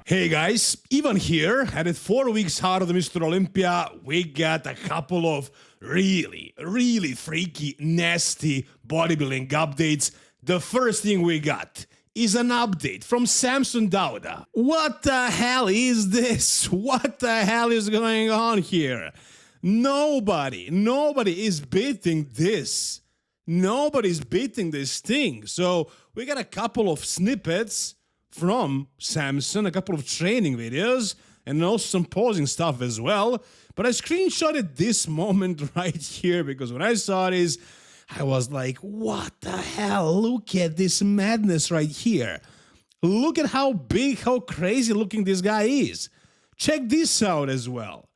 Hey guys, Ivan here, and at 4 weeks out of the Mr. Olympia, we got a couple of really freaky, nasty bodybuilding updates. The first thing we got is an update from Samson Dauda. What the hell is this? What the hell is going on here? Nobody is beating this. Nobody's beating this thing. So we got a couple of snippets from Samson, a couple of training videos, and also some posing stuff as well. But I screenshotted this moment right here because when I saw this, I was like, what the hell? Look at this madness right here. Look at how big, how crazy looking this guy is. Check this out as well.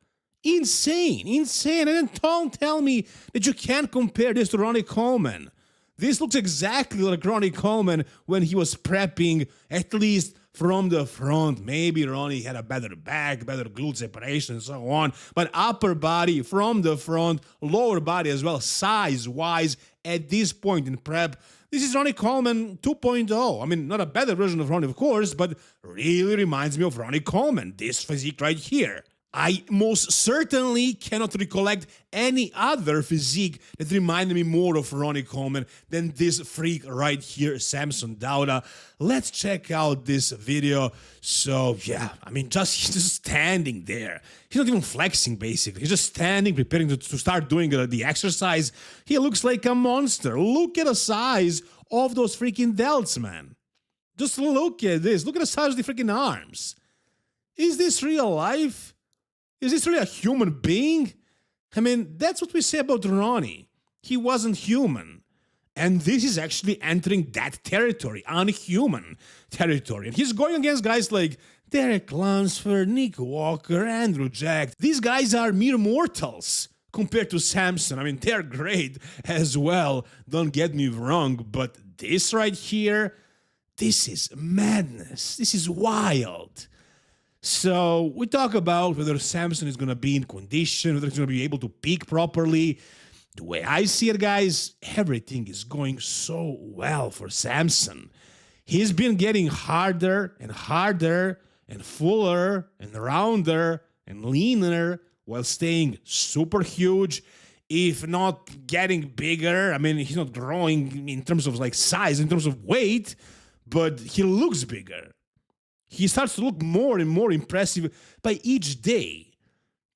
Insane. And then don't tell me that you can't compare this to Ronnie Coleman. This looks exactly like Ronnie Coleman when he was prepping, at least from the front. Maybe Ronnie had a better back, better glute separation, and so on. But upper body from the front, lower body as well, size-wise, at this point in prep, this is Ronnie Coleman 2.0. I mean, not a better version of Ronnie, of course, but really reminds me of Ronnie Coleman, this physique right here. I most certainly cannot recollect any other physique that reminded me more of Ronnie Coleman than this freak right here, Samson Dauda. Let's check out this video. So yeah, I mean, he's just standing there. He's not even flexing, basically. He's just standing, preparing to start doing the exercise. He looks like a monster. Look at the size of those freaking delts, man. Just look at this. Look at the size of the freaking arms. Is this real life? Is this really a human being? I mean, that's what we say about Ronnie. He wasn't human. And this is actually entering that territory, unhuman territory. And he's going against guys like Derek Lunsford, Nick Walker, Andrew Jack. These guys are mere mortals compared to Samson. I mean, they're great as well. Don't get me wrong, but this right here, this is madness. This is wild. So we talk about whether Samson is going to be in condition, whether he's going to be able to peak properly. The way I see it, guys, everything is going so well for Samson. He's been getting harder and fuller and rounder and leaner while staying super huge, if not getting bigger. I mean, he's not growing in terms of like size, in terms of weight, but he looks bigger. He starts to look more and more impressive by each day.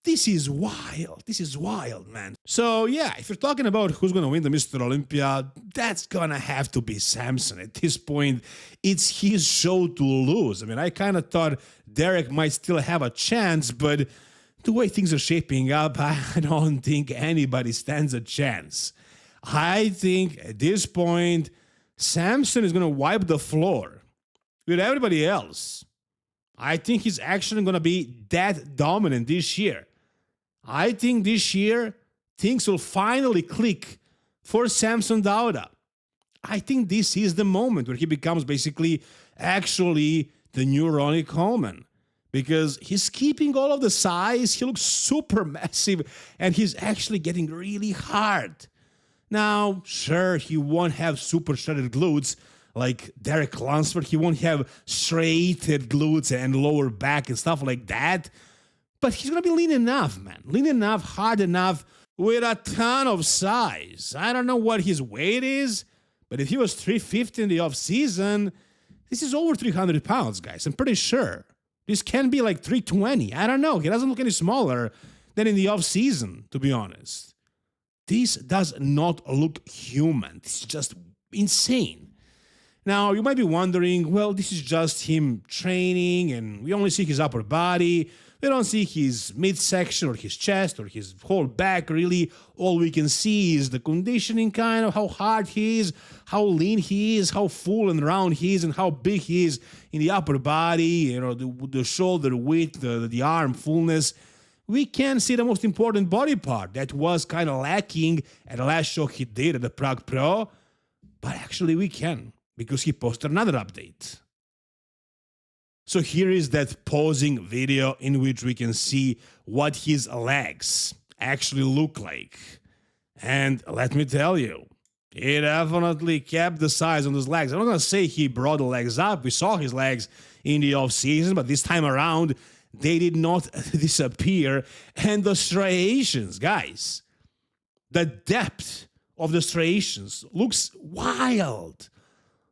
This is wild. This is wild, man. So yeah, if you're talking about who's going to win the Mr. Olympia, that's going to have to be Samson. At this point, it's his show to lose. I mean, I kind of thought Derek might still have a chance, but the way things are shaping up, I don't think anybody stands a chance. I think at this point, Samson is going to wipe the floor with everybody else. I think he's actually going to be that dominant this year. I think this year, things will finally click for Samson Dauda. I think this is the moment where he becomes basically actually the new Ronnie Coleman. Because he's keeping all of the size, he looks super massive, and he's actually getting really hard. Now, sure, he won't have super shredded glutes, like Derek Lunsford. He won't have straighted glutes and lower back and stuff like that. But he's going to be lean enough, man. Lean enough, hard enough, with a ton of size. I don't know what his weight is, but if he was 350 in the off-season, this is over 300 pounds, guys. I'm pretty sure. This can be like 320. I don't know. He doesn't look any smaller than in the off-season, to be honest. This does not look human. This is just insane. Now, you might be wondering, well, this is just him training, and we only see his upper body. We don't see his midsection or his chest or his whole back, really. All we can see is the conditioning, kind of how hard he is, how lean he is, how full and round he is, and how big he is in the upper body, you know, the shoulder width, the arm fullness. We can see the most important body part that was kind of lacking at the last show he did at the Prague Pro, but actually we can, because he posted another update. So here is that posing video in which we can see what his legs actually look like. And let me tell you, He definitely kept the size on his legs. I'm not going to say he brought the legs up. We saw his legs in the off-season, but this time around, they did not disappear. And the striations, guys, the depth of the striations looks wild.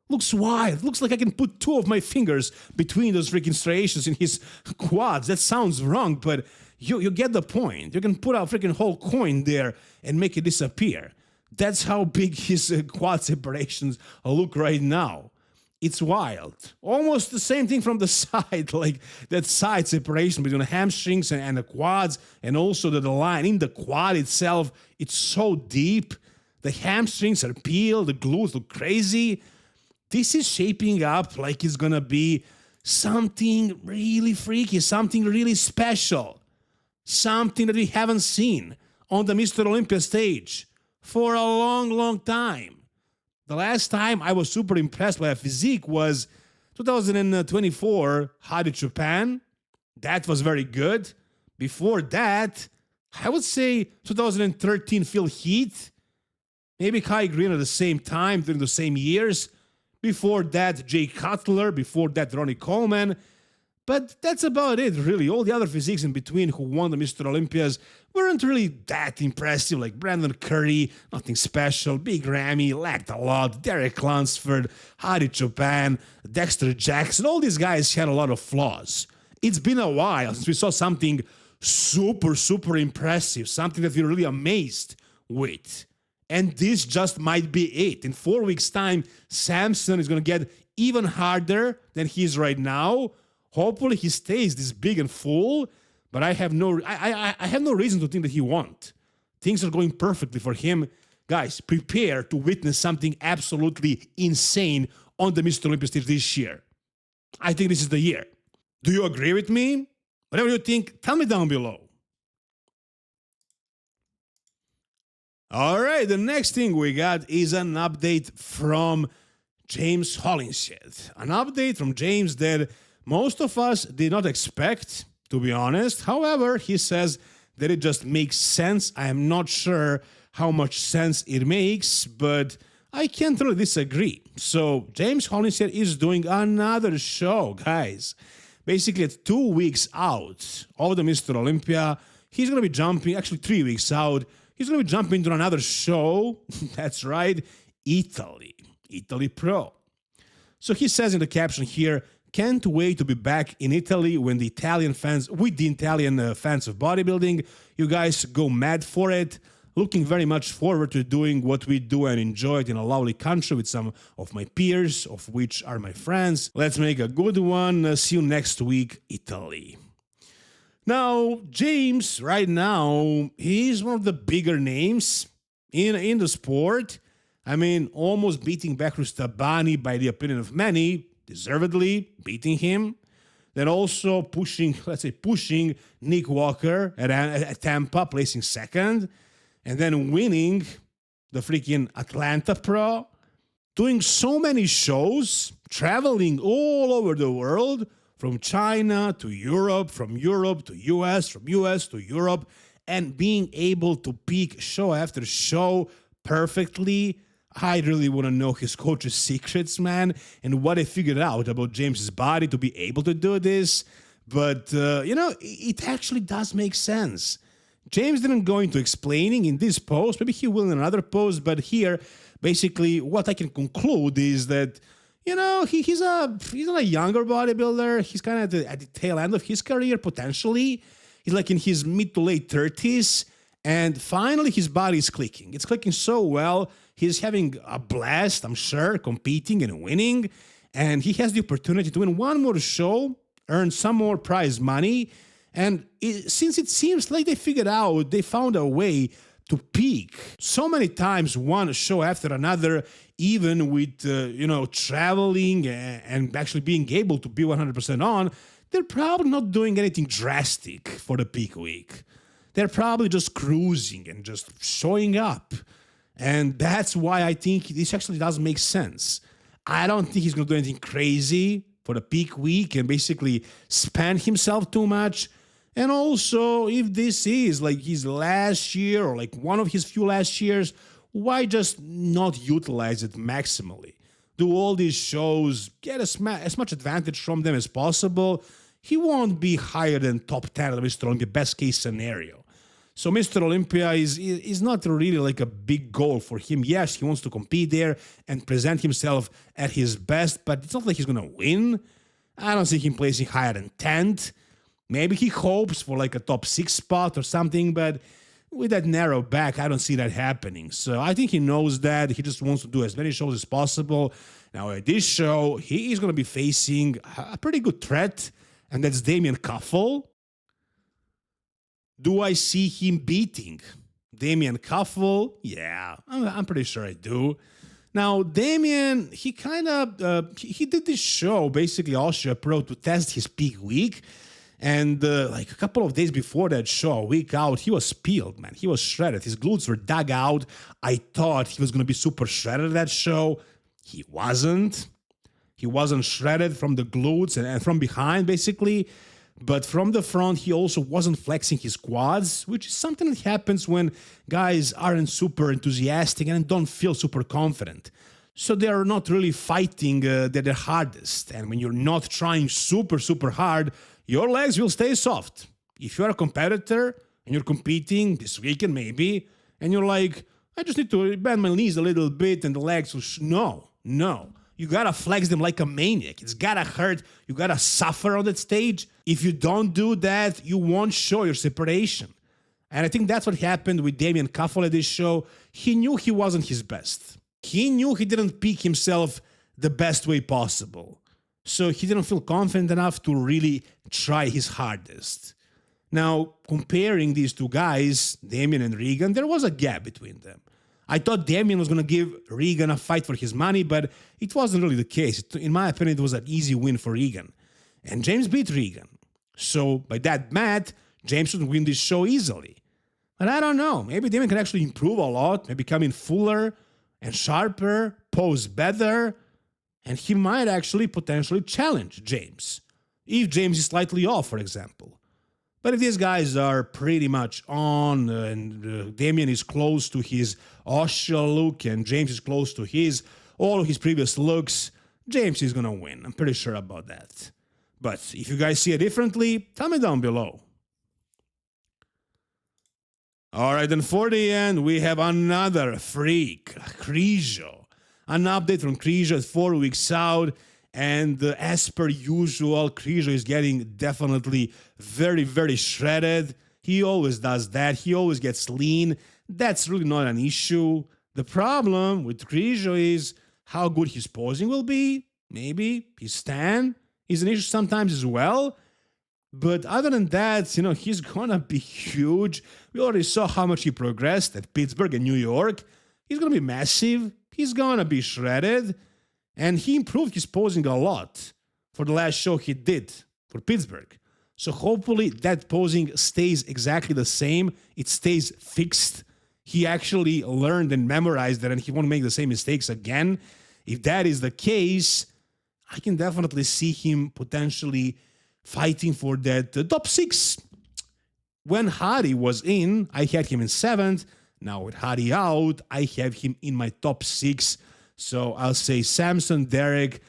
Looks wild. Looks like I can put two of my fingers between those freaking striations in his quads. That sounds wrong, but you get the point. You can put a freaking whole coin there and make it disappear. That's how big his quad separations look right now. It's wild. Almost the same thing from the side, like that side separation between the hamstrings and the quads, and also the line in the quad itself. It's so deep. The hamstrings are peeled. The glutes look crazy. This is shaping up like it's gonna be something really freaky, something really special, something that we haven't seen on the Mr. Olympia stage for a long, long time. The last time I was super impressed by a physique was 2024 Hadi Japan. That was very good. Before that, I would say 2013 Phil Heath, maybe Kai Green at the same time during the same years. Before that, Jay Cutler. Before that, Ronnie Coleman. But that's about it, really. All the other physiques in between who won the Mr. Olympias weren't really that impressive, like Brandon Curry, nothing special, Big Ramy, lacked a lot, Derek Lunsford, Hadi Chopin, Dexter Jackson. All these guys had a lot of flaws. It's been a while since we saw something super, super impressive, something that we're really amazed with. And this just might be it. In 4 weeks' time, Samson is going to get even harder than he is right now. Hopefully he stays this big and full, but I have no reason to think that he won't. Things are going perfectly for him. Guys, prepare to witness something absolutely insane on the Mr. Olympia stage this year. I think this is the year. Do you agree with me? Whatever you think, tell me down below. All right, the next thing we got is an update from James Hollngshead. An update from James that most of us did not expect, to be honest. However, he says that it just makes sense. I am not sure how much sense it makes, but I can't really disagree. So James Hollngshead is doing another show, guys. Basically, it's 2 weeks out of the Mr. Olympia. He's going to be jumping, actually 3 weeks out. He's going to be jumping into another show. That's right, Italy Pro. So he says in the caption here, can't wait to be back in Italy with the Italian fans of bodybuilding. You guys go mad for it. Looking very much forward to doing what we do and enjoy it in a lovely country with some of my peers, of which are my friends. Let's make a good one. See you next week, Italy. Now, James, right now, he's one of the bigger names in the sport. I mean, almost beating Bekrus Tabani by the opinion of many, deservedly beating him. Then also pushing Nick Walker at Tampa, placing second. And then winning the freaking Atlanta Pro. Doing so many shows, traveling all over the world, from China to Europe, from Europe to US, from US to Europe, and being able to peak show after show perfectly. I really want to know his coach's secrets, man, and what they figured out about James's body to be able to do this. But, it actually does make sense. James didn't go into explaining in this post. Maybe he will in another post. But here, basically, what I can conclude is that, he's not a younger bodybuilder. He's kind of at the tail end of his career, potentially. He's like in his mid to late 30s. And finally, his body is clicking. It's clicking so well. He's having a blast, I'm sure, competing and winning. And he has the opportunity to win one more show, earn some more prize money. And since it seems like they found a way to peak so many times, one show after another, even with, traveling and actually being able to be 100% on, they're probably not doing anything drastic for the peak week. They're probably just cruising and just showing up. And that's why I think this actually does make sense. I don't think he's going to do anything crazy for the peak week and basically spend himself too much. And also, if this is like his last year or like one of his few last years, Why just not utilize it maximally? Do all these shows, get as much advantage from them as possible. He won't be higher than top 10 of Mr. Olympia, best case scenario. So Mr. Olympia is not really like a big goal for him. Yes, he wants to compete there and present himself at his best, but it's not like he's going to win. I don't see him placing higher than 10th. Maybe he hopes for like a top 6 spot or something, but with that narrow back, I don't see that happening. So I think he knows that. He just wants to do as many shows as possible. Now at this show, he is going to be facing a pretty good threat, and that's Damien Kuffle. Do I see him beating Damien Kuffle? Yeah, I'm pretty sure I do. Now, Damien, he kind of, he did this show, basically Austria Pro, to test his peak week. And like a couple of days before that show, a week out, he was peeled, man. He was shredded. His glutes were dug out. I thought he was going to be super shredded at that show. He wasn't. He wasn't shredded from the glutes and from behind, basically. But from the front, he also wasn't flexing his quads, which is something that happens when guys aren't super enthusiastic and don't feel super confident. So they're not really fighting at their hardest. And when you're not trying super, super hard, your legs will stay soft. If you're a competitor and you're competing this weekend maybe, and you're like, I just need to bend my knees a little bit and the legs will... No. You gotta flex them like a maniac. It's gotta hurt. You gotta suffer on that stage. If you don't do that, you won't show your separation. And I think that's what happened with Damien Kuffle at this show. He knew he wasn't his best. He knew he didn't peak himself the best way possible. So he didn't feel confident enough to really try his hardest. Now, comparing these two guys, Damien and Regan, there was a gap between them. I thought Damien was going to give Regan a fight for his money, but it wasn't really the case. In my opinion, it was an easy win for Regan. And James beat Regan. So by that math, James should win this show easily. But I don't know. Maybe Damien can actually improve a lot, maybe come in fuller and sharper, pose better, and he might actually potentially challenge James. If James is slightly off, for example. But if these guys are pretty much on, and Damien is close to his Austria look, and James is close to all of his previous looks, James is gonna win. I'm pretty sure about that. But if you guys see it differently, tell me down below. Alright, and for the end, we have another freak, KRIZO. An update from KRIZO at 4 weeks out. And as per usual, KRIZO is getting definitely very, very shredded. He always does that. He always gets lean. That's really not an issue. The problem with KRIZO is how good his posing will be. Maybe his stand is an issue sometimes as well. But other than that, he's gonna be huge. We already saw how much he progressed at Pittsburgh and New York. He's gonna be massive. He's gonna be shredded. And he improved his posing a lot for the last show he did for Pittsburgh. So hopefully that posing stays exactly the same. It stays fixed. He actually learned and memorized that, and he won't make the same mistakes again. If that is the case, I can definitely see him potentially fighting for that top 6. When Hadi was in, I had him in 7th. Now with Hadi out, I have him in my top 6. So I'll say Samson, Derek,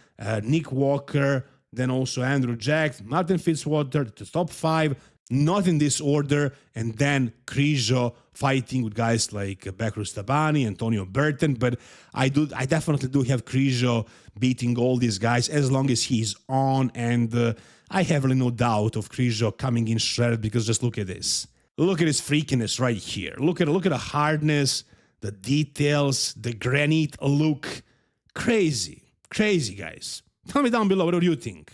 Nick Walker, then also Andrew Jack, Martin Fitzwater, the top 5, not in this order, and then KRIZO fighting with guys like Bekrus Tabani, Antonio Burton, but I definitely do have KRIZO beating all these guys as long as he's on, and I have really no doubt of KRIZO coming in shredded, because just look at this. Look at his freakiness right here. Look at the hardness, the details, the granite look. Crazy, guys. Tell me down below, what do you think?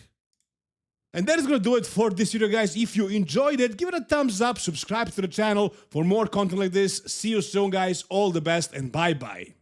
And that is going to do it for this video, guys. If you enjoyed it, give it a thumbs up, subscribe to the channel for more content like this. See you soon, guys. All the best, and bye-bye.